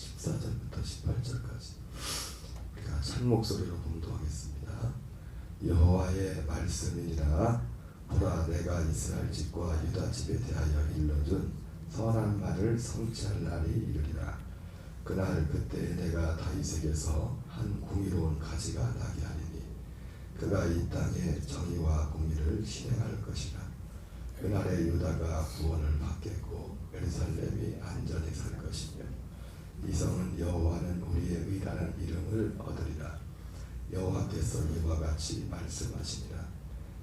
14절부터 18절까지 우리가 한 목소리로 봉독하겠습니다. 여호와의 말씀이니라. 보라, 내가 이스라엘 집과 유다 집에 대하여 일러준 선한 말을 성취할 날이 이르리라. 그날 그때 내가 다윗에게서 한 공의로운 가지가 나게 하리니 그가 이 땅에 정의와 공의를 실행할 것이라. 그날에 유다가 구원을 받겠고 예루살렘이 안전히 살 것이며 이 성은 여호와는 우리의 의라는 이름을 얻으리라. 여호와께서 이와 같이 말씀하시니라.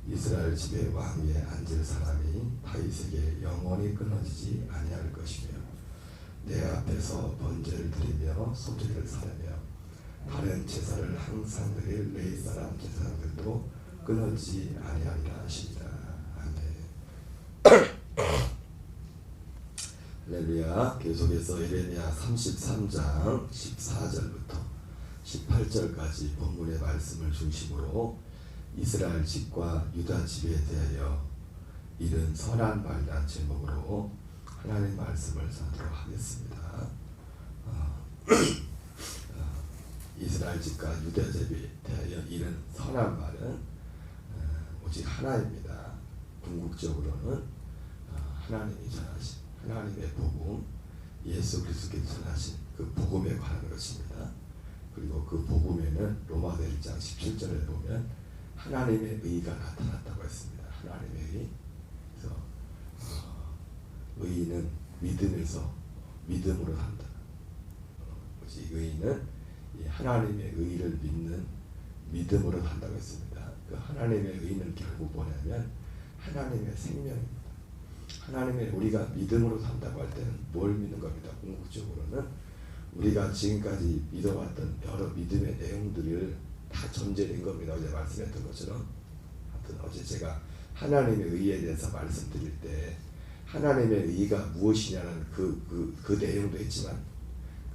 이스라엘 집의 왕위에 앉을 사람이 다윗에게 영원히 끊어지지 아니할 것이며 내 앞에서 번제를 드리며 소제를 사르며 다른 제사를 항상 드릴 레위 사람 제사장들도 끊어지지 아니하리라 하시니라. 아멘. 할렐루야. 계속해서 예레미야 33장 14절부터 18절까지 본문의 말씀을 중심으로 이스라엘 집과 유다 집에 대하여 이른 선한 말이라는 제목으로 하나님의 말씀을 전하도록 하겠습니다. 이스라엘 집과 유다 집에 대하여 이른 선한 말은 오직 하나입니다. 궁극적으로는 하나님이 전하신 하나님의 복음, 예수 그리스도께서 전하신 그 복음에 관한 것입니다. 그리고 그 복음에는 로마서 1장 17절에 보면 하나님의 의가 나타났다고 했습니다. 하나님의 의. 그래서 의는 믿음에서 믿음으로 산다. 오직 의는 이 하나님의 의를 믿는 믿음으로 산다고 했습니다. 그 하나님의 의는 결국 뭐냐면 하나님의 생명입니다. 하나님의 우리가 믿음으로 산다고 할 때는 뭘 믿는 겁니다. 궁극적으로는 우리가 지금까지 믿어왔던 여러 믿음의 내용들을 다 전제된 겁니다. 어제 말씀했던 것처럼. 하여튼 어제 제가 하나님의 의에 대해서 말씀드릴 때 하나님의 의가 무엇이냐는 그 내용도 했지만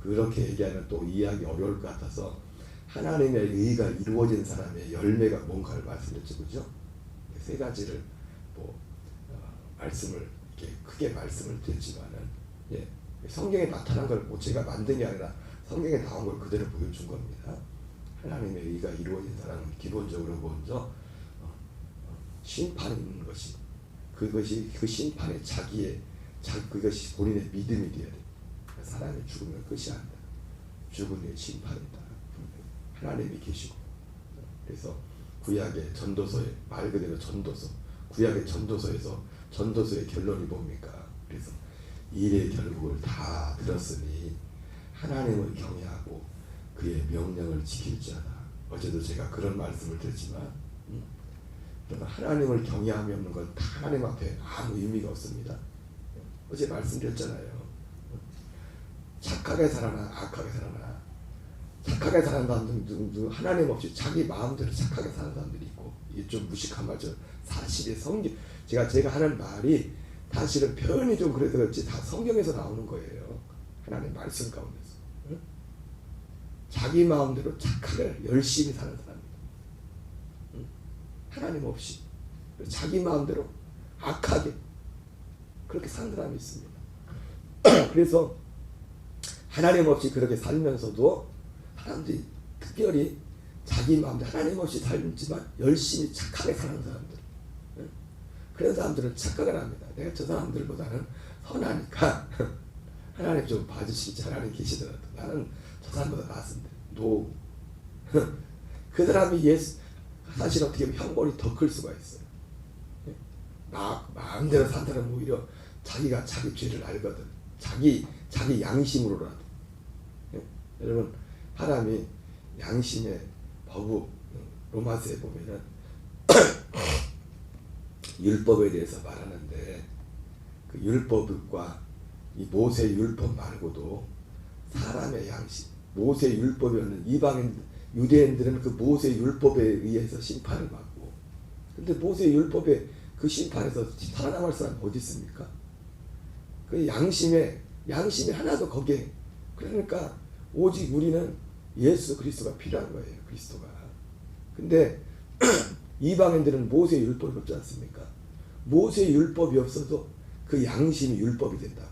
그렇게 얘기하면 또 이해하기 어려울 것 같아서 하나님의 의가 이루어진 사람의 열매가 뭔가를 말씀드렸죠. 그죠? 세 가지를 말씀을 이렇게 크게 말씀을 드렸지만은 성경에 나타난 걸 제가 만든 게 아니라 성경에 나온 걸 그대로 보여준 겁니다. 하나님의 의가 이루어진 사람은 기본적으로 먼저 심판이 있는 것이 그것이 그 심판에 그것이 본인의 믿음이 되어야 돼. 사람이 죽으면 끝이 아니다. 죽음의 심판이다. 하나님이 계시고 그래서 구약의 전도서에 말 그대로 전도서 구약의 전도서에서 전도서의 결론이 뭡니까? 그래서 일의 결국을 다 들었으니 하나님을 경외하고 그의 명령을 지킬지어다. 어제도 제가 그런 말씀을 드렸지만 그러나 하나님을 경외함이 없는 건 다 하나님 앞에 아무 의미가 없습니다. 어제 말씀드렸잖아요. 착하게 살아나 악하게 살아나 착하게 사는 사람들도 하나님 없이 자기 마음대로 착하게 사는 사람들이 있고 이게 좀 무식한 말이죠. 사실이 성경 제가 하는 말이 사실은 표현이 좀 그래서 그렇지 다 성경에서 나오는 거예요. 하나님 말씀 가운데서 자기 마음대로 착하게 열심히 사는 사람입니다. 하나님 없이 자기 마음대로 악하게 그렇게 사는 사람이 있습니다. 그래서 하나님 없이 그렇게 살면서도 사람들이 특별히 자기 마음대로 하나님 없이 살지만 열심히 착하게 사는 사람들 그런 사람들은 착각을 합니다. 내가 저 사람들보다는 선하니까 하나님 좀 봐주시지 하나님 계시더라도 나는 저 사람보다 낫습니다. 노. 그 사람이 사실 어떻게 보면 형벌이 더 클 수가 있어요. 마음대로 산 사람은 오히려 자기가 자기 죄를 알거든. 자기 양심으로라도. 여러분 사람이 양심의 법우 로마서에 보면은 율법에 대해서 말하는데 그 율법과 이 모세 율법 말고도 사람의 양심 모세 율법이 없는 이방인 유대인들은 그 모세 율법에 의해서 심판을 받고 근데 모세 율법의 그 심판에서 살아남을 사람이 어디 있습니까? 그 양심에 하나도 거기에 그러니까 오직 우리는 예수 그리스도가 필요한 거예요. 그리스도가. 근데 이방인들은 모세 율법이 없지 않습니까? 모세 율법이 없어도 그 양심이 율법이 된다.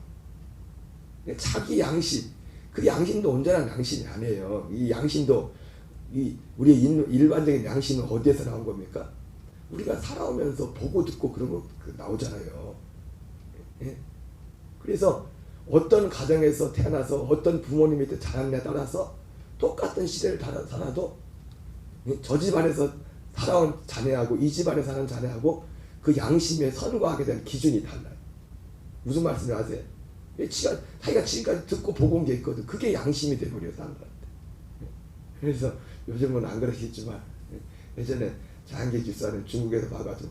자기 양심 그 양심도 온전한 양심이 아니에요. 이 양심도 우리의 일반적인 양심은 어디에서 나온 겁니까? 우리가 살아오면서 보고 듣고 그런 거 나오잖아요. 예? 그래서 어떤 가정에서 태어나서 어떤 부모님 밑에 자랐냐에 따라서 똑같은 시대를 살아도 저 집안에서 살아온 자녀하고 이 집안에 사는 자녀하고 그 양심에 선거하게 된 기준이 달라요. 무슨 말씀을 하세요? 자기가 지금까지 듣고 보고 온 게 있거든. 그게 양심이 돼버려요, 사람들한테. 그래서 요즘은 안 그러시겠지만 예전에 장기 집사는 중국에서 봐가지고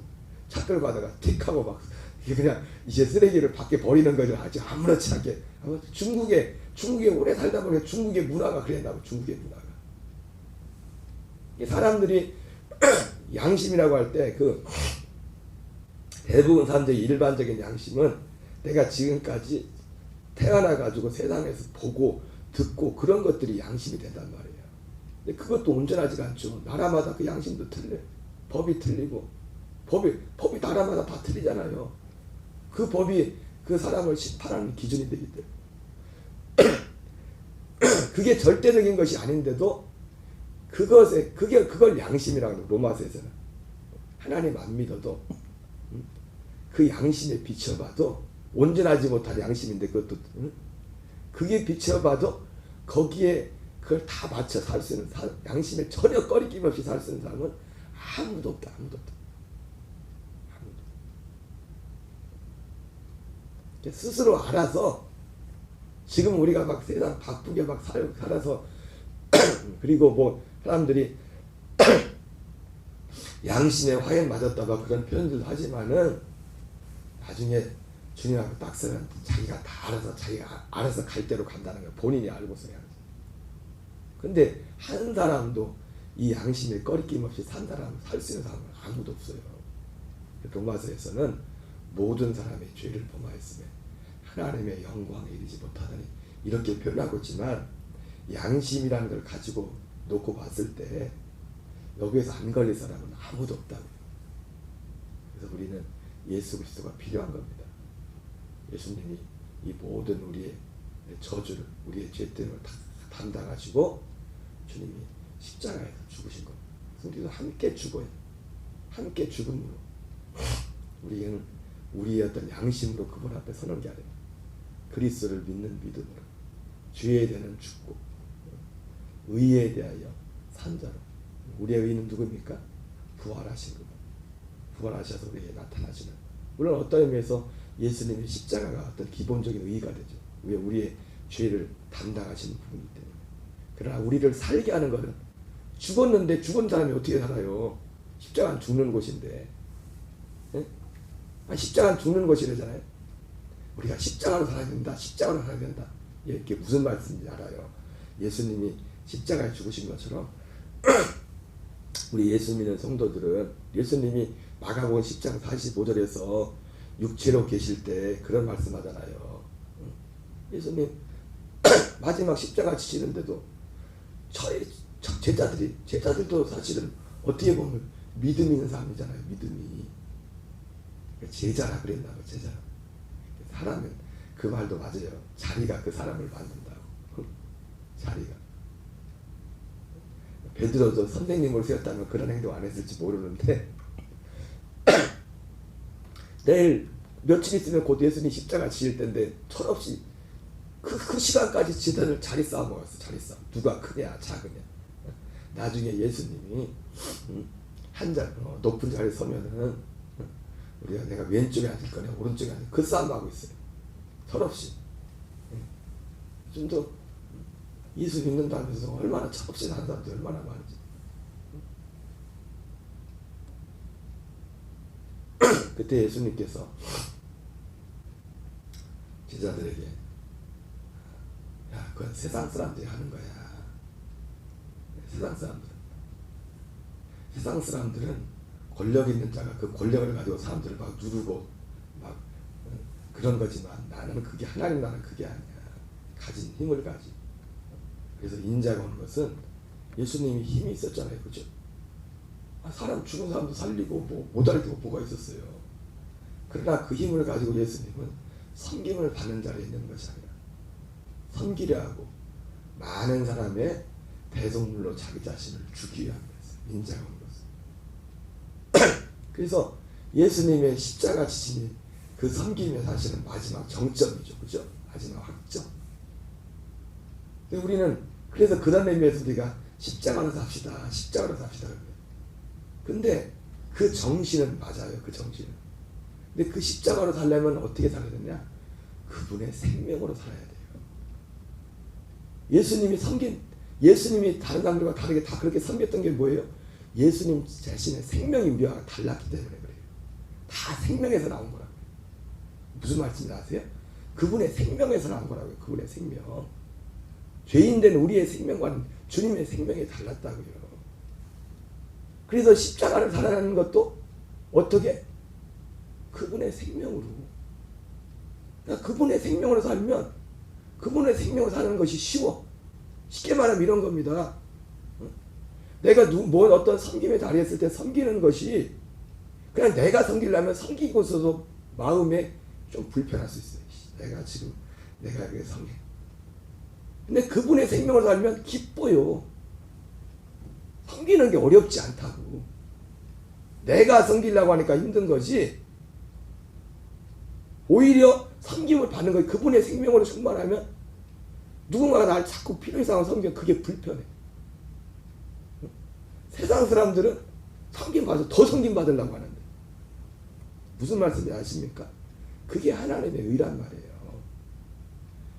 차 끌고 가다가 틱하고 막 그냥 이제 쓰레기를 밖에 버리는 거죠. 아주 아무렇지 않게. 중국에 오래 살다 보니까 중국의 문화가 그랬나고. 중국의 문화가. 사람들이 양심이라고 할 때 그 대부분 사람들의 일반적인 양심은 내가 지금까지 태어나가지고 세상에서 보고 듣고 그런 것들이 양심이 된단 말이에요. 근데 그것도 온전하지가 않죠. 나라마다 그 양심도 틀려요. 법이 틀리고 법이 나라마다 다 틀리잖아요. 그 법이 그 사람을 심판하는 기준이 되기 때문에 그게 절대적인 것이 아닌데도 그걸 양심이라고 해요. 로마서에서는 하나님 안 믿어도 그 양심에 비춰봐도 온전하지 못할 양심인데 그것도 그게 비춰봐도 거기에 그걸 다 맞춰 살 수 있는 양심에 전혀 꺼리낌 없이 살 수 있는 사람은 아무도 없다. 아무도. 스스로 알아서 지금 우리가 막 세상 바쁘게 막 살아서 그리고 뭐 사람들이 양심에 화해 맞았다 막 그런 표현들도 하지만은 나중에 주님하고 딱 서는 자기가 알아서 갈 대로 간다는 걸 본인이 알고서 해야지. 근데 한 사람도 이 양심에 꺼리낌 없이 살 수 있는 사람은 아무도 없어요. 로마서에서는 모든 사람의 죄를 범하였으며 하나님의 영광에 이르지 못하다니 이렇게 표현하고 있지만 양심이라는 걸 가지고 놓고 봤을 때 여기에서 안 걸릴 사람은 아무도 없다고요. 그래서 우리는 예수 그리스도가 필요한 겁니다. 예수님이 이 모든 우리의 저주를 우리의 죄 때문에 담당하시고 주님이 십자가에서 죽으신 겁니다. 우리도 함께 죽어요. 함께 죽음으로 우리는 우리의 어떤 양심으로 그분 앞에 서는 게 아니라 그리스도를 믿는 믿음으로 죄에 대한 죽고 의에 대하여 산자로. 우리의 의는 누굽니까? 부활하신 분. 부활하셔서 우리에게 나타나시는. 물론 어떤 의미에서 예수님의 십자가가 어떤 기본적인 의의가 되죠. 왜 우리의 죄를 담당하시는 부분이기 때문에. 그러나 우리를 살게 하는 것은 죽었는데 죽은 사람이 어떻게 살아요? 십자가는 죽는 곳인데. 십자가는 죽는 곳이라잖아요. 우리가 십자가로 살아야 된다. 십자가로 살아야 된다. 이게 무슨 말씀인지 알아요. 예수님이 십자가에 죽으신 것처럼 우리 예수 믿는 성도들은 예수님이 마가복음 10장 45절에서 육체로 계실 때 그런 말씀하잖아요. 예수님 마지막 십자가 지시는데도 제자들도 사실은 어떻게 보면 믿음 있는 사람이잖아요. 믿음이. 제자라 그랬나 봐. 제자라. 사람은 그 말도 맞아요. 자리가 그 사람을 만든다고. 자리가. 베드로도 선생님으로 세웠다면 그런 행동 안 했을지 모르는데 내일 며칠 있으면 곧 예수님 십자가 지실 텐데 철없이 그 시간까지 제자들 자리 싸움 먹었어. 자리 싸움. 누가 크냐 작으냐. 나중에 예수님이 높은 자리에 서면은 내가 왼쪽에 앉을 거냐 오른쪽에 앉을 거냐 그 싸움 하고 있어요. 철없이. 좀 더 예수 믿는다면서 얼마나 철없이 사는 사람들이 얼마나 많은지. 그때 예수님께서 제자들에게 야, 그건 세상 사람들이 하는 거야. 세상 사람들은 권력 있는 자가 그 권력을 가지고 사람들을 막 누르고 막 그런 거지만 나는 그게 하나님 나라는 그게 아니야. 가진 힘을 가지고. 그래서 인자가 오는 것은 예수님이 힘이 있었잖아요. 그죠? 사람 죽은 사람도 살리고 못할 게 뭐가 있었어요. 그러나 그 힘을 가지고 예수님은 섬김을 받는 자리에 있는 것이 아니라 섬기려 하고 많은 사람의 대속물로 자기 자신을 주기 위한 것을 인정한 것을. 그래서 예수님의 십자가 지심이 그 섬김의 사실은 마지막 정점이죠. 그죠? 마지막 확정. 근데 우리는 그래서 그런 의미에서 우리가 십자가로 삽시다. 십자가로 삽시다. 근데 그 정신은 맞아요. 그 정신은. 근데 그 십자가로 살려면 어떻게 살아야 되냐? 그분의 생명으로 살아야 돼요. 예수님이 다른 사람들과 다르게 다 그렇게 섬겼던 게 뭐예요? 예수님 자신의 생명이 우리와 달랐기 때문에 그래요. 다 생명에서 나온 거라고요. 무슨 말씀인지 아세요? 그분의 생명에서 나온 거라고요. 그분의 생명. 죄인된 우리의 생명과는 주님의 생명이 달랐다고요. 그래서 십자가를 살아가는 것도 어떻게? 그분의 생명으로. 그러니까 그분의 생명으로 살면 그분의 생명으로 사는 것이 쉬워. 쉽게 말하면 이런 겁니다. 내가 어떤 섬김에 달했을 때 섬기는 것이 그냥 내가 섬기려면 섬기고서도 마음에 좀 불편할 수 있어요. 내가 이렇게 섬겨. 근데 그분의 생명을 살면 기뻐요. 섬기는 게 어렵지 않다고. 내가 섬기려고 하니까 힘든 것이 오히려 섬김을 받는 거예요. 그분의 생명으로 충만하면 누군가가 날 자꾸 필요 이상으로 섬기면 그게 불편해. 세상 사람들은 섬김 받아서 더 섬김 받으려고 하는데 무슨 말씀인지 아십니까? 그게 하나님의 의란 말이에요.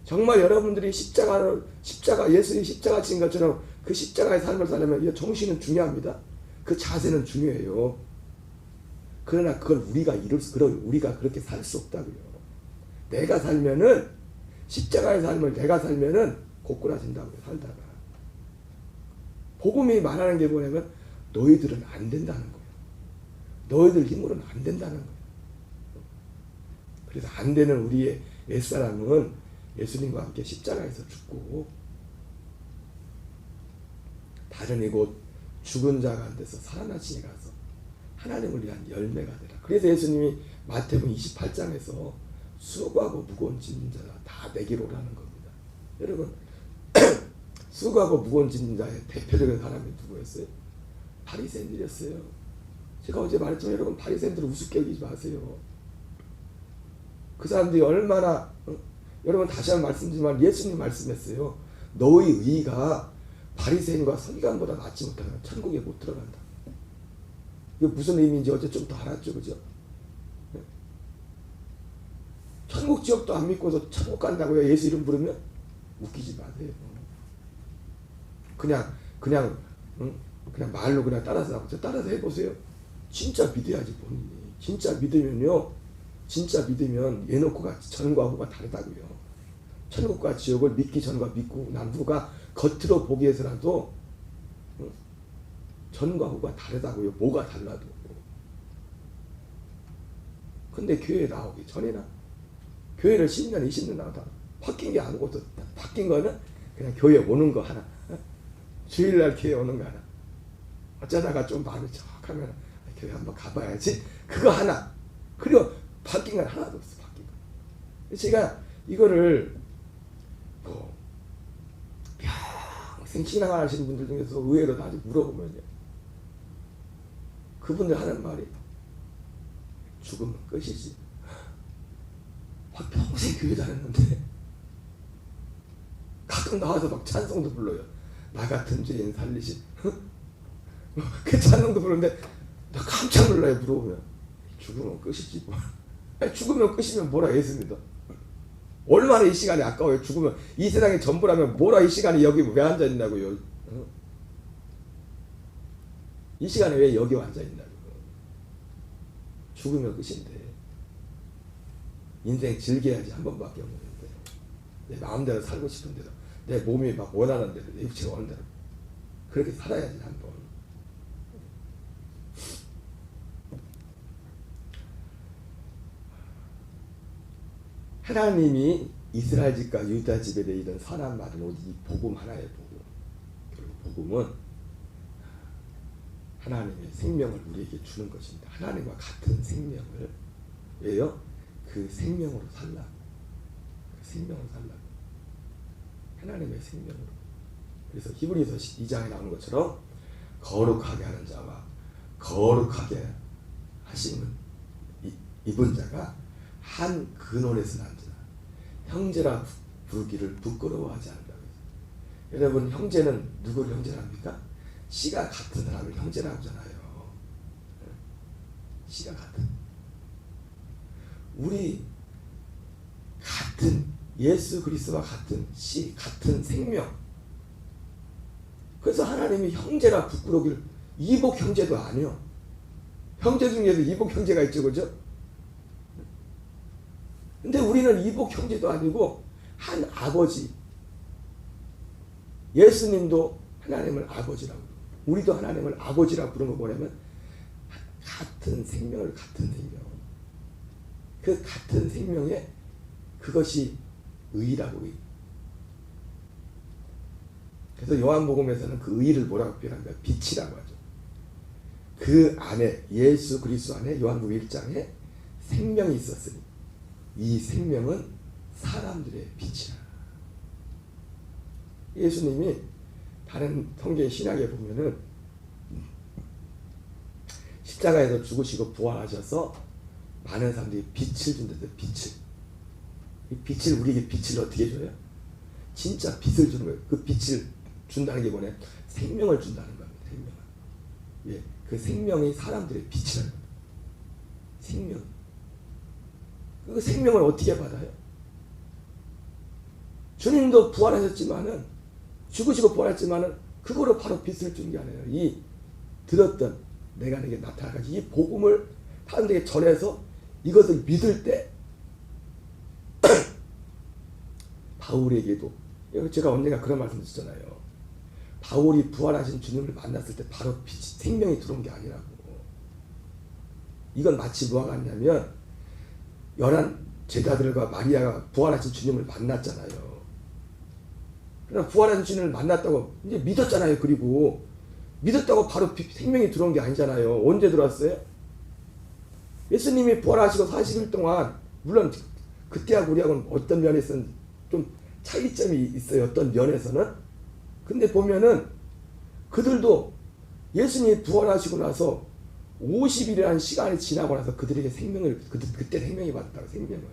정말 여러분들이 예수님 십자가 진 것처럼 그 십자가의 삶을 살려면 정신은 중요합니다. 그 자세는 중요해요. 그러나 그걸 우리가 그렇게 살 수 없다고요. 내가 살면은 십자가의 삶을 내가 살면은 고꾸라진다고요. 살다가 복음이 말하는 게 뭐냐면 너희들은 안 된다는 거예요. 너희들 힘으로는 안 된다는 거예요. 그래서 안 되는 우리의 옛사람은 예수님과 함께 십자가에서 죽고 다른 이곳 죽은 자가 안 돼서 살아나시니 가서 하나님을 위한 열매가 되라. 그래서 예수님이 마태복음 28장에서 수고하고 무거운 짐진 자가 다 내게로 오라는 겁니다. 여러분 수고하고 무거운 짐진 자의 대표적인 사람이 누구였어요? 바리새인들이었어요. 제가 어제 말했지만 여러분 바리새인들을 우습게 여기지 마세요. 그 사람들이 얼마나 여러분 다시 한번 말씀드리지만 예수님 말씀했어요. 너의 의가 바리새인과 서기관보다 낫지 못하면 천국에 못 들어간다. 이게 무슨 의미인지 어제 좀 더 알았죠, 그죠? 천국 지옥도 안 믿고서 천국 간다고요? 예수 이름 부르면 웃기지 마세요. 그냥 말로 그냥 따라서 해보세요. 진짜 믿어야지 본인이. 진짜 믿으면 예놓고가 전과 후가 다르다고요. 천국과 지옥을 믿기 전과 믿고 난 후가 겉으로 보기에서라도 전과 후가 다르다고요. 뭐가 달라도. 근데 교회에 나오기 전이나 교회를 10년 20년 나오다 바뀐 게 아무것도 바뀐 거는 그냥 교회 오는 거 하나. 주일날 교회 오는 거 하나. 어쩌다가 좀 마음이 척하면 교회 한번 가봐야지. 그거 하나. 그리고 바뀐 건 하나도 없어. 바뀐 거. 제가 이거를 평생 신앙하시는 분들 중에서 의외로 나중에 물어보면요. 그분들 하는 말이 죽으면 끝이지. 평생 교회 다녔는데 가끔 나와서 막 찬송도 불러요. 나 같은 죄인 살리신. 그 찬송도 부르는데 나 깜짝 놀라요. 물어보면 죽으면 끝이지 뭐. 죽으면 끝이면 뭐라 했습니다. 얼마나 이 시간이 아까워요. 죽으면 이 세상의 전부라면 뭐라 이 시간에 여기 왜 앉아있냐고요. 이 시간에 왜 여기 앉아있냐고. 죽으면 끝인데 인생 즐겨야지. 한 번밖에 없는데 내 마음대로 살고 싶은 대로 내 몸이 막 원하는 대로 내 육체가 원하는 대로 그렇게 살아야지. 한 번. 하나님이 이스라엘 집과 유다 집에 내리던 선한 말은 오직 이 복음 하나의 복음. 결국 복음은 하나님의 생명을 우리에게 주는 것입니다. 하나님과 같은 생명을. 왜요? 그 생명으로 살라. 그 생명으로 살라. 하나님의 생명으로. 그래서 히브리서 2장에 나오는 것처럼 거룩하게 하는 자와 거룩하게 하심은 입은 자가 한 근원에서 난지라 형제라 부르기를 부끄러워하지 않는다. 여러분, 형제는 누구를 형제랍니까? 씨가 같은 사람을 형제라고 하잖아요. 씨가 같은, 우리 같은 예수 그리스도와 같은 씨, 같은 생명. 그래서 하나님이 형제라 부끄러기를, 이복 형제도 아니요. 형제 중에도 이복 형제가 있죠, 그죠? 근데 우리는 이복 형제도 아니고 한 아버지. 예수님도 하나님을 아버지라고, 우리도 하나님을 아버지라고 부르는 거 뭐냐면 같은 생명을, 같은 생명. 그 같은 생명에 그것이 의라고. 의. 그래서 요한복음에서는 그 의를 뭐라고 표현합니까? 빛이라고 하죠. 그 안에, 예수 그리스도 안에 요한복음 1장에 생명이 있었으니 이 생명은 사람들의 빛이라. 예수님이 다른 성경 신약에 보면은 십자가에서 죽으시고 부활하셔서 많은 사람들이 빛을 준다고요. 빛을. 이 빛을, 우리에게 빛을 어떻게 줘요? 진짜 빛을 주는 거예요. 그 빛을 준다는 게 뭐냐? 생명을 준다는 겁니다. 생명을. 예, 그 생명이 사람들의 빛이라는 겁니다. 생명. 그 생명을 어떻게 받아요? 주님도 부활하셨지만은, 죽으시고 부활했지만은 그거로 바로 빛을 준 게 아니에요. 이 들었던, 내가 내게 나타나가지고 이 복음을 사람들에게 전해서 이것을 믿을 때 바울에게도, 제가 언젠가 그런 말씀 드렸잖아요. 바울이 부활하신 주님을 만났을 때 바로 빛이, 생명이 들어온 게 아니라고. 이건 마치 뭐가 같냐면, 열한 제자들과 마리아가 부활하신 주님을 만났잖아요. 그러나 부활하신 주님을 만났다고 이제 믿었잖아요. 그리고 믿었다고 바로 생명이 들어온 게 아니잖아요. 언제 들어왔어요? 예수님이 부활하시고 40일 동안, 물론 그때하고 우리하고는 어떤 면에서는 좀 차이점이 있어요. 어떤 면에서는. 근데 보면은 그들도 예수님이 부활하시고 나서 50일이라는 시간이 지나고 나서 그들에게 생명을, 그때 생명이 받았다고. 생명을.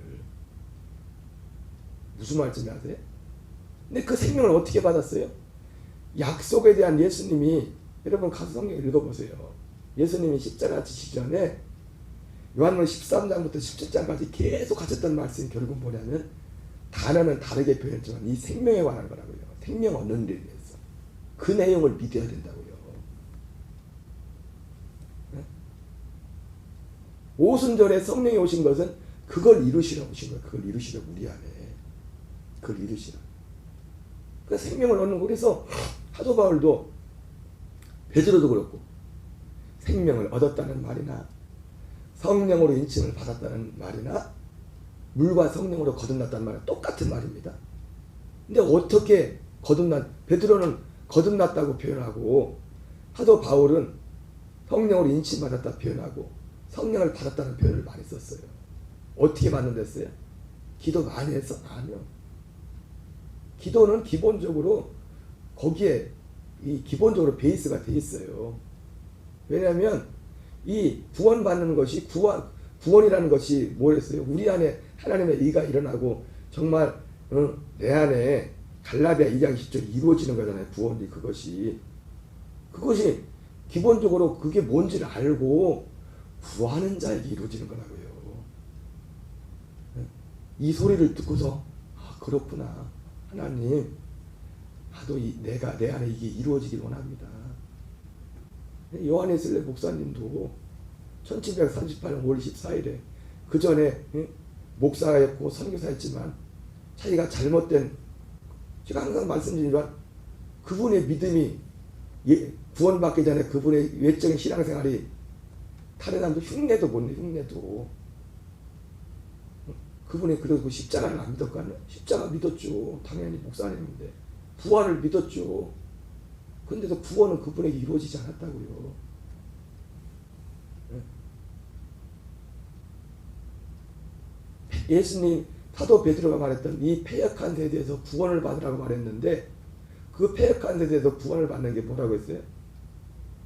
무슨 말인지 아세요? 근데 그 생명을 어떻게 받았어요? 약속에 대한 예수님이, 여러분 가서 성경 읽어보세요. 예수님이 십자가 지시기 전에 요한복음 13장부터 17장까지 계속 하셨던 말씀이 결국 뭐냐면, 단어는 다르게 표현했지만 이 생명에 관한 거라고요. 생명 얻는 일에 대해서. 그 내용을 믿어야 된다고요. 오순절에 성령이 오신 것은 그걸 이루시러 오신 거예요. 그걸 이루시러, 우리 안에. 그걸 이루시러. 그 생명을 얻는 거. 그래서 사도 바울도, 베드로도 그렇고, 생명을 얻었다는 말이나 성령으로 인침을 받았다는 말이나 물과 성령으로 거듭났다는 말은 똑같은 말입니다. 근데 어떻게 베드로는 거듭났다고 표현하고, 사도 바울은 성령으로 인침받았다 표현하고 성령을 받았다는 표현을 많이 썼어요. 어떻게 받는댔어요? 기도 많이 해서? 아니요. 기도는 기본적으로 거기에 기본적으로 베이스가 돼 있어요. 왜냐하면 이 구원받는 것이, 구원이라는 것이 뭐였어요? 우리 안에 하나님의 의가 일어나고 정말 내 안에 갈라디아 2장 10절 이루어지는 거잖아요. 구원이. 그것이 기본적으로 그게 뭔지를 알고 구하는 자에게 이루어지는 거라고요. 이 소리를 듣고서, 아, 그렇구나. 하나님, 나도 내 안에 이게 이루어지길 원합니다. 요한웨슬레 목사님도 1738년 5월 14일에 그 전에 목사였고 선교사였지만 자기가 잘못된, 제가 항상 말씀드리지만 그분의 믿음이, 구원받기 전에 그분의 외적인 신앙생활이 다른 사람도 흉내도 못 내. 흉내도. 그분이 그래도 십자가를 안 믿었거든요. 십자가 믿었죠. 당연히 목사님인데. 부활을 믿었죠. 근데도 구원은 그분에게 이루어지지 않았다고요. 예수님, 사도 베드로가 말했던 이 패역한 세대에서 구원을 받으라고 말했는데, 그 패역한 데 대해서 구원을 받는 게 뭐라고 했어요?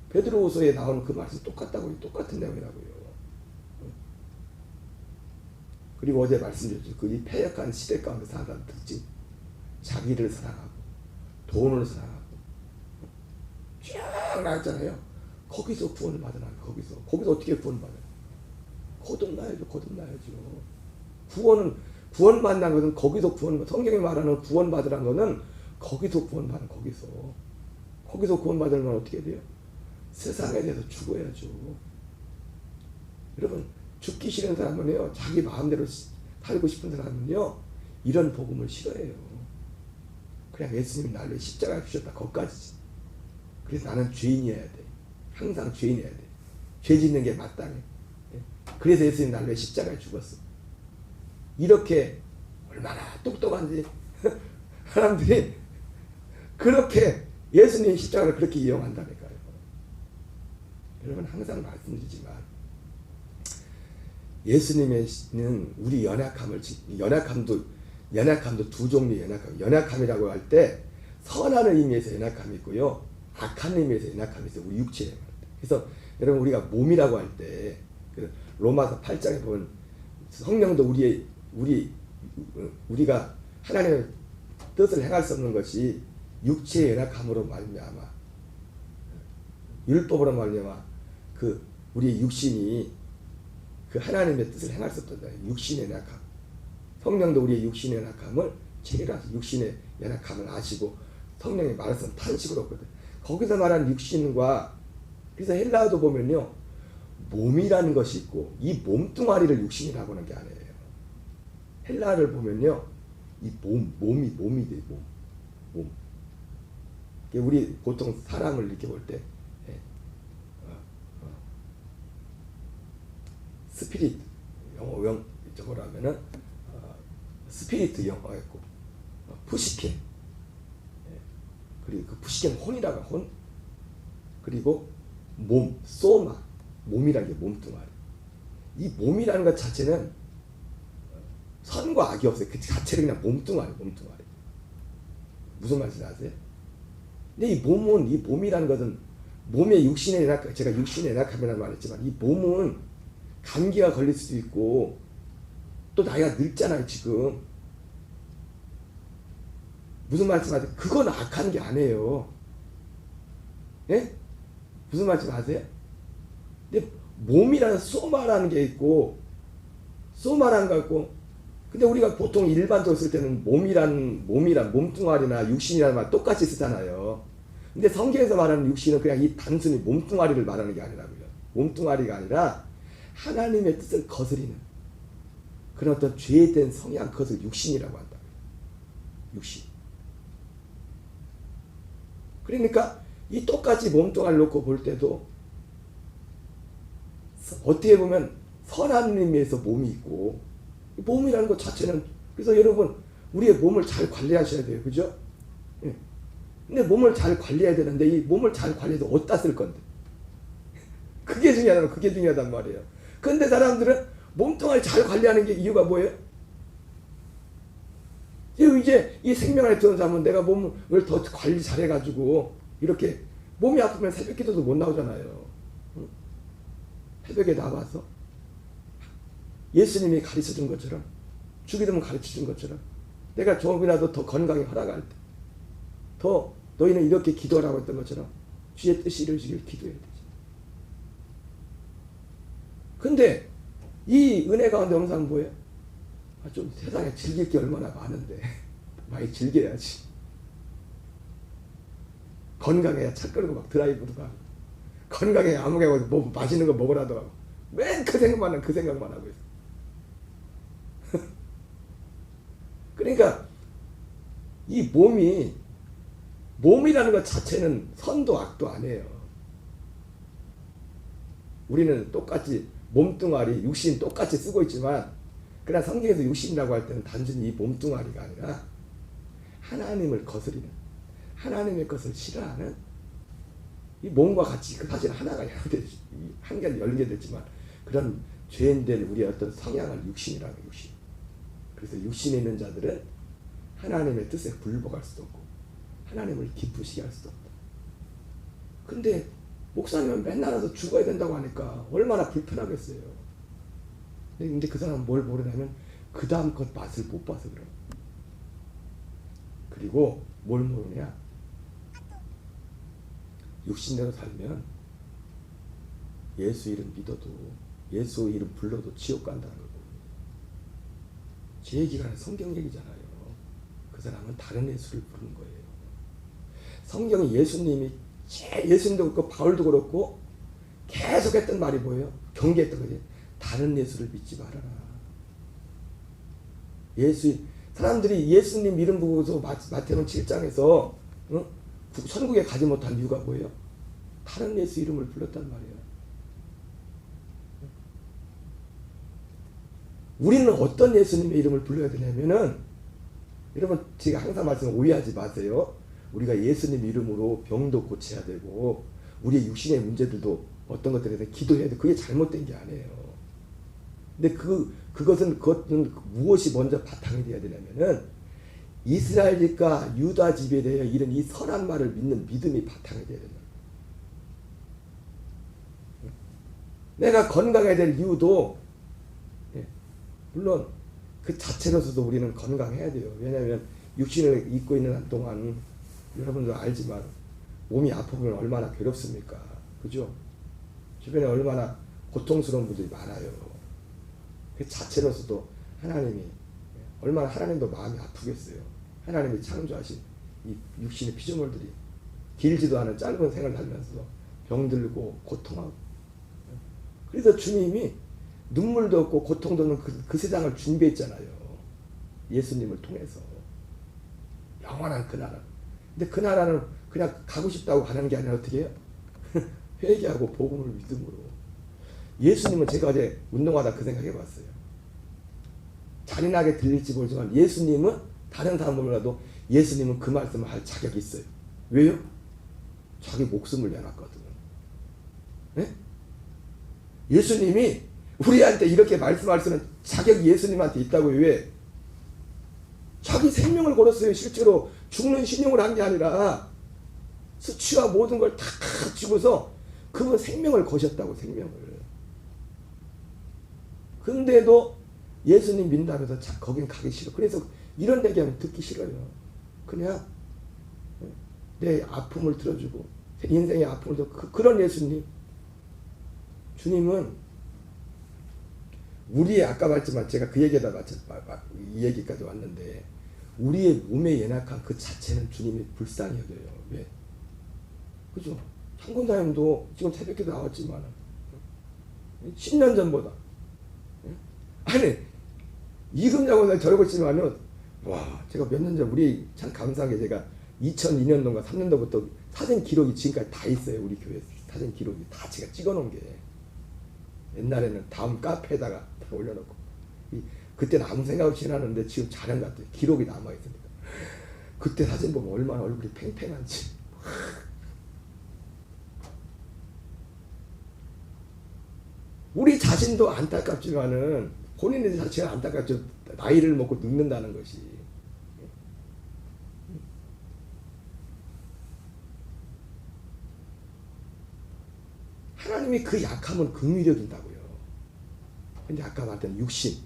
베드로후서에 나오는 그 말씀 똑같다고, 똑같은 내용이라고요. 그리고 어제 말씀드렸죠. 그 이 패역한 시대 가운데 사는 특징, 자기를 사랑하고 돈을 사랑하고 쫙 나왔잖아요. 거기서 구원을 받으나. 거기서 어떻게 구원 받아요? 거듭나야죠. 구원 받는 것은 거기서 성경이 말하는 구원 받으라는 것은 거기서 구원 받는, 거기서 구원 받으려면 어떻게 돼요? 세상에 대해서 죽어야죠. 여러분, 죽기 싫은 사람은요, 자기 마음대로 살고 싶은 사람은요, 이런 복음을 싫어해요. 그냥 예수님이 나를 십자가에 주셨다, 거기까지지. 그래서 나는 죄인이어야 돼. 항상 죄인이어야 돼. 죄 짓는 게 마땅해. 그래서 예수님이 나를 십자가에 죽었어. 이렇게 얼마나 똑똑한지 사람들이 그렇게 예수님 십자가를 그렇게 이용한다니까요. 여러분, 항상 말씀드리지만 예수님은 우리 연약함도 두 종류의 연약함이라고 할 때 선한 의미에서 연약함이 있고요, 악한 의미에서 연약함이 있어요. 우리 육체에. 그래서 여러분, 우리가 몸이라고 할 때 로마서 8장에 보면 성령도 우리가 하나님의 뜻을 행할 수 없는 것이 육체의 연약함으로 말미암아, 율법으로 말미암아 그 우리 육신이 그 하나님의 뜻을 행할 수 없다. 육신의 연약함. 성령도 우리의 육신의 연약함을 체결하셔. 육신의 연약함을 아시고 성령이 말해서 탄식으로 없거든. 거기서 말하는 육신과, 그래서 헬라어도 보면요, 몸이라는 것이 있고 이 몸뚱아리를 육신이라고 하는 게 아니에요. 헬라어를 보면요, 이 몸이 돼. 몸. 우리 보통 사람을 이렇게 볼 때 스피릿, 영어로 하면은 스피릿 영어였고, 푸시켄, 그리고 그 푸시켄 혼이라고, 혼, 그리고 몸, 소마, 몸이라는 게 몸뚱아리. 이 몸이라는 것 자체는 선과 악이 없어요. 그 자체는 그냥 몸뚱아리. 무슨 말인지 아세요? 근데 이 몸이라는 것은 몸의 육신의 연약함, 제가 육신의 연약함이라는 말 했지만, 이 몸은 감기가 걸릴 수도 있고, 또 나이가 늙잖아요, 지금. 무슨 말씀 하세요? 그건 악한 게 아니에요. 예? 무슨 말씀 아세요? 근데 몸이라는 소마라는 게 있고, 소마라는 거 있고, 근데 우리가 보통 일반적으로 쓸 때는 몸이란 몸뚱아리나 육신이라는 말 똑같이 쓰잖아요. 근데 성경에서 말하는 육신은 그냥 이 단순히 몸뚱아리를 말하는 게 아니라고요. 몸뚱아리가 아니라 하나님의 뜻을 거스리는 그런 어떤 죄된 성향, 그것을 육신이라고 한다고요. 육신. 그러니까 이 똑같이 몸뚱아리 놓고 볼 때도 어떻게 보면 선한 의미에서 몸이 있고, 몸이라는 것 자체는, 그래서 여러분, 우리의 몸을 잘 관리하셔야 돼요. 그죠? 예. 근데 몸을 잘 관리해야 되는데, 이 몸을 잘 관리해서 어디다 쓸 건데? 그게 중요하단 말이에요. 근데 사람들은 몸뚱아리 잘 관리하는 게 이유가 뭐예요? 이제 이 생명 안에 들어온 사람은 내가 몸을 더 관리 잘해가지고, 이렇게 몸이 아프면 새벽 기도도 못 나오잖아요. 새벽에 나와서 예수님이 가르쳐준 것처럼, 주기도문 가르쳐준 것처럼, 내가 조금이라도 더 건강에 허락할 때, 더 너희는 이렇게 기도하라고 했던 것처럼 주의 뜻이 이루어지길 기도해야 되지. 근데 이 은혜 가운데 항상 뭐예요? 좀 세상에 즐길 게 얼마나 많은데 많이 즐겨야지. 건강해야 차 끌고 막 드라이브도 가고, 건강해야 아무게 뭐 맛있는 거 먹으라도 하고, 맨 그 생각만 하고 있어. 그러니까 이 몸이라는 것 자체는 선도 악도 아니에요. 우리는 똑같이 몸뚱아리, 육신 똑같이 쓰고 있지만, 그러나 성경에서 육신이라고 할 때는 단순히 이 몸뚱아리가 아니라 하나님을 거스리는, 하나님의 것을 싫어하는, 이 몸과 같이 그 사실 하나가 한결 연계되지만 그런 죄인된 우리의 어떤 성향을 육신이라고 해요. 육신. 그래서 육신에 있는 자들은 하나님의 뜻에 불복할 수도 없고, 하나님을 기쁘시게 할 수도 없다. 근데 목사님은 맨날 와서 죽어야 된다고 하니까 얼마나 불편하겠어요. 근데 그 사람은 뭘 모르냐면 그 다음 것 맛을 못 봐서 그래요. 그리고 뭘 모르냐? 육신대로 살면 예수 이름 믿어도 예수 이름 불러도 지옥 간다는 거고. 제 얘기가 아니라 성경 얘기잖아요. 그 사람은 다른 예수를 부르는 거예요. 성경이 예수님도 그렇고 바울도 그렇고 계속 했던 말이 뭐예요? 경계했던 거지. 다른 예수를 믿지 말아라. 사람들이 예수님 이름 보고서 마태복음 7장에서 천국에 가지 못한 이유가 뭐예요? 다른 예수 이름을 불렀단 말이에요. 우리는 어떤 예수님의 이름을 불러야 되냐면은, 여러분 제가 항상 말씀 오해하지 마세요. 우리가 예수님 이름으로 병도 고쳐야 되고 우리의 육신의 문제들도 어떤 것들에 대해서 기도해야 돼. 그게 잘못된 게 아니에요. 근데 그것은 무엇이 먼저 바탕이 돼야 되냐면은 이스라엘 집과 유다 집에 대해 이런 이 선한 말을 믿는 믿음이 바탕이 돼야 된다. 내가 건강해야 될 이유도 물론 그 자체로서도 우리는 건강해야 돼요. 왜냐하면 육신을 입고 있는 한 동안 여러분도 알지만 몸이 아프면 얼마나 괴롭습니까? 그죠? 주변에 얼마나 고통스러운 분들이 많아요. 그 자체로서도 하나님이 얼마나 하나님도 마음이 아프겠어요. 하나님이 창조하신 이 육신의 피조물들이 길지도 않은 짧은 생을 살면서 병들고 고통하고, 그래서 주님이 눈물도 없고 고통도 없는 그 세상을 준비했잖아요. 예수님을 통해서. 영원한 그 나라. 근데 그 나라는 그냥 가고 싶다고 가는 게 아니라 어떻게 해요? 회개하고 복음을 믿음으로. 예수님은 제가 어제 운동하다 그 생각 해봤어요. 잔인하게 들릴지 모르지만 예수님은 다른 사람 몰라도 예수님은 그 말씀을 할 자격이 있어요. 왜요? 자기 목숨을 내놨거든요. 네? 예수님이 우리한테 이렇게 말씀할 수 있는 자격이 예수님한테 있다고요. 왜? 자기 생명을 걸었어요. 실제로 죽는 신용을 한 게 아니라 수치와 모든 걸 다 주고서 그분 생명을 거셨다고. 생명을. 근데도 예수님 믿는다면서 거긴 가기 싫어. 그래서 이런 얘기하면 듣기 싫어요. 그냥 내 아픔을 들어주고 인생의 아픔을 들어주고 그런 예수님. 주님은 우리의, 아까 말했지만 제가 그 얘기에다 이 얘기까지 왔는데, 우리의 몸에 연약한 그 자체는 주님이 불쌍히 여겨요. 왜? 그죠? 창건사님도 지금 새벽기도 나왔지만 10년 전보다, 아니 이금자고 저러고 있지만은, 와, 제가 몇 년 전, 우리 참 감사하게 제가 2002년도인가 3년도부터 사진 기록이 지금까지 다 있어요. 우리 교회 사진 기록이 다 제가 찍어놓은 게. 옛날에는 다음 카페에다가 다 올려놓고, 그때는 아무 생각 없이 해놨는데 지금 자랑 같아요. 기록이 남아있습니다. 그때 사진 보면 얼마나 얼굴이 팽팽한지. 우리 자신도 안타깝지만은 본인의 자체가 안타깝죠. 나이를 먹고 늙는다는 것이. 하나님이 그 약함은 긍휼여긴다고요. 근데 아까 말했던 육신,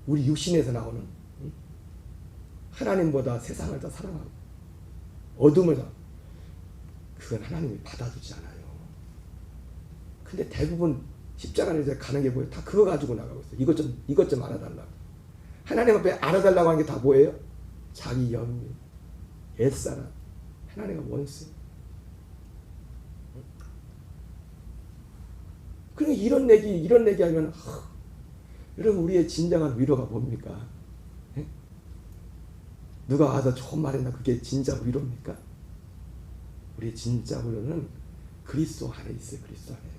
우리 육신에서 나오는 하나님보다 세상을 더 사랑하고 어둠을 더, 그건 하나님이 받아주지 않아요. 근데 대부분 십자가를 이제 가는 게 뭐예요? 다 그거 가지고 나가고 있어요. 이것 좀 알아달라고. 하나님 앞에 알아달라고 하는 게 다 뭐예요? 자기 연민, 옛사람, 하나님과 원수. 그러니까 이런 얘기 하면, 여러분, 우리의 진정한 위로가 뭡니까? 에? 누가 와서 좋은 말했나? 그게 진짜 위로입니까? 우리의 진짜 위로는 그리스도 안에 있어요. 그리스도 안에.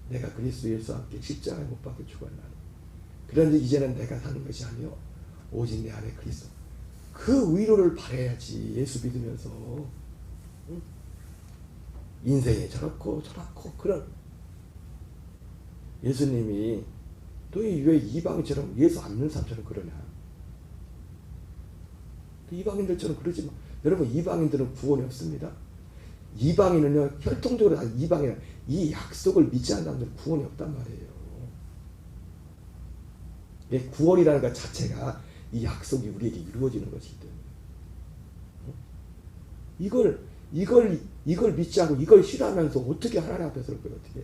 내가 그리스도 예수와 함께 십자가에 못 박혀 죽었나니, 그런데 이제는 내가 사는 것이 아니요 오직 내 안에 그리스도. 그 위로를 바라야지. 예수 믿으면서. 응? 인생이 저렇고 그런. 예수님이 또 왜 이방처럼 예수 안 믿는 사람처럼 그러냐? 이방인들처럼 그러지 마. 여러분, 이방인들은 구원이 없습니다. 이방인은요, 혈통적으로 다 이방인, 이 약속을 믿지 않는 사람들은 구원이 없단 말이에요. 예, 구원이라는 것 자체가 이 약속이 우리에게 이루어지는 것이기 때문에 이걸 믿지 않고 이걸 싫어하면서 어떻게 하나님 앞에 설 거예요? 어떻게?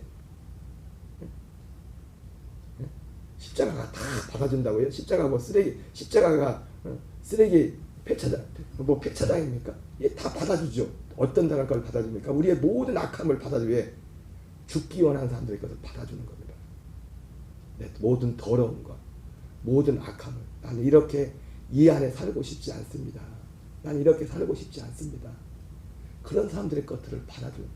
십자가가 다 받아준다고요? 십자가 뭐 십자가가 쓰레기 폐차장입니까? 예, 다 받아주죠. 어떤 사람 걸 받아줍니까? 우리의 모든 악함을 받아줘야 죽기 원하는 사람들의 것을 받아주는 겁니다. 네, 모든 더러운 것, 모든 악함을. 나는 이렇게 이 안에 살고 싶지 않습니다. 나는 이렇게 살고 싶지 않습니다. 그런 사람들의 것들을 받아줘요.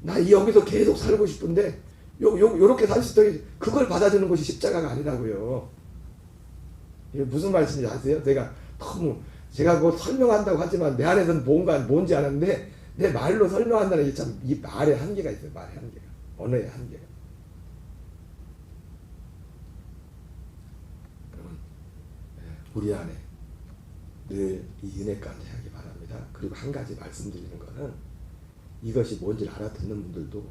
나 여기서 계속 살고 싶은데 요렇게 살 수 있도록 그걸 받아주는 것이 십자가가 아니라고요. 이게 무슨 말씀인지 아세요? 제가 뭐 설명한다고 하지만 내 안에서는 뭔지 아는데 내 말로 설명한다는 게 참 이 말의 한계가 있어요. 말의 한계가. 언어의 한계가. 여러분, 우리 안에 늘 이 은혜가 되기 바랍니다. 그리고 한 가지 말씀드리는 거는 이것이 뭔지를 알아듣는 분들도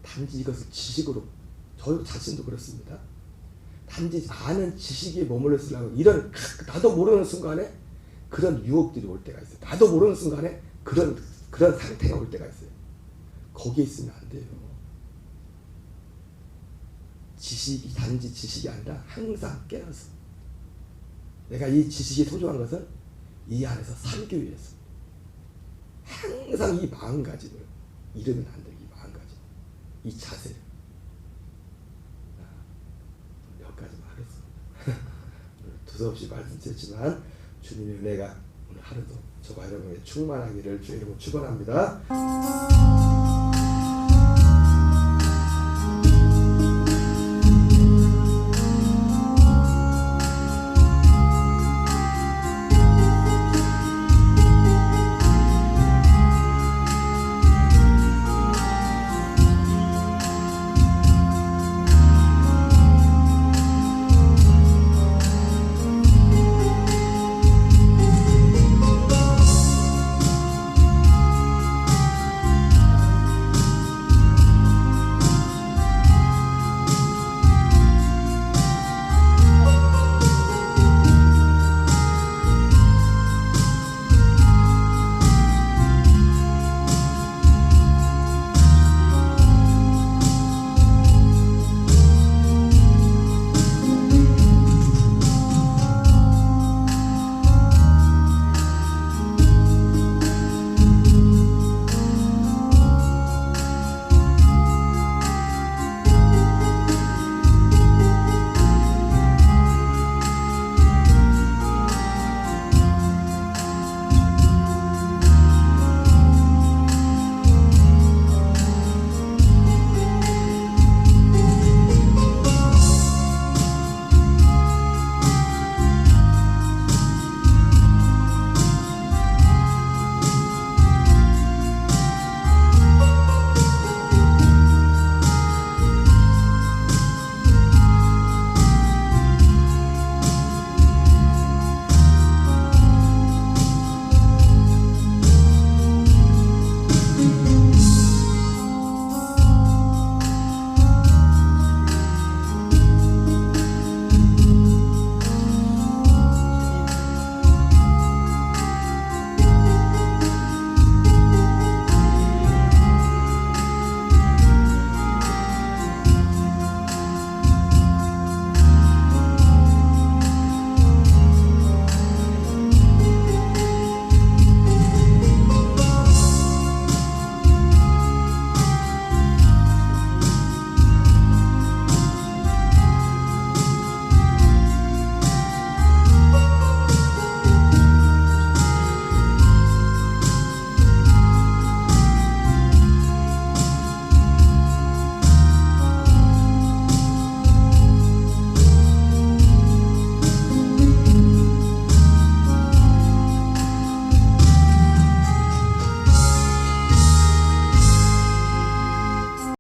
단지 이것을 지식으로, 저 자신도 그렇습니다. 단지 아는 지식에 머물러 쓰려고 이런 나도 모르는 순간에 그런 유혹들이 올 때가 있어요. 나도 모르는 순간에 그런 상태가 올 때가 있어요. 거기에 있으면 안 돼요. 지식이 단지 지식이 아니라 항상 깨어서 내가 이 지식이 소중한 것은 이 안에서 살기 위해서 항상 이 마음가짐을 잃으면 안 돼요. 이 마음가짐, 이 자세를. 여기까지만 하겠습니다. 두서없이 말씀드렸지만 주님의 은혜가 오늘 하루도 저와 여러분에게 충만하기를 주의 이름으로 축원합니다.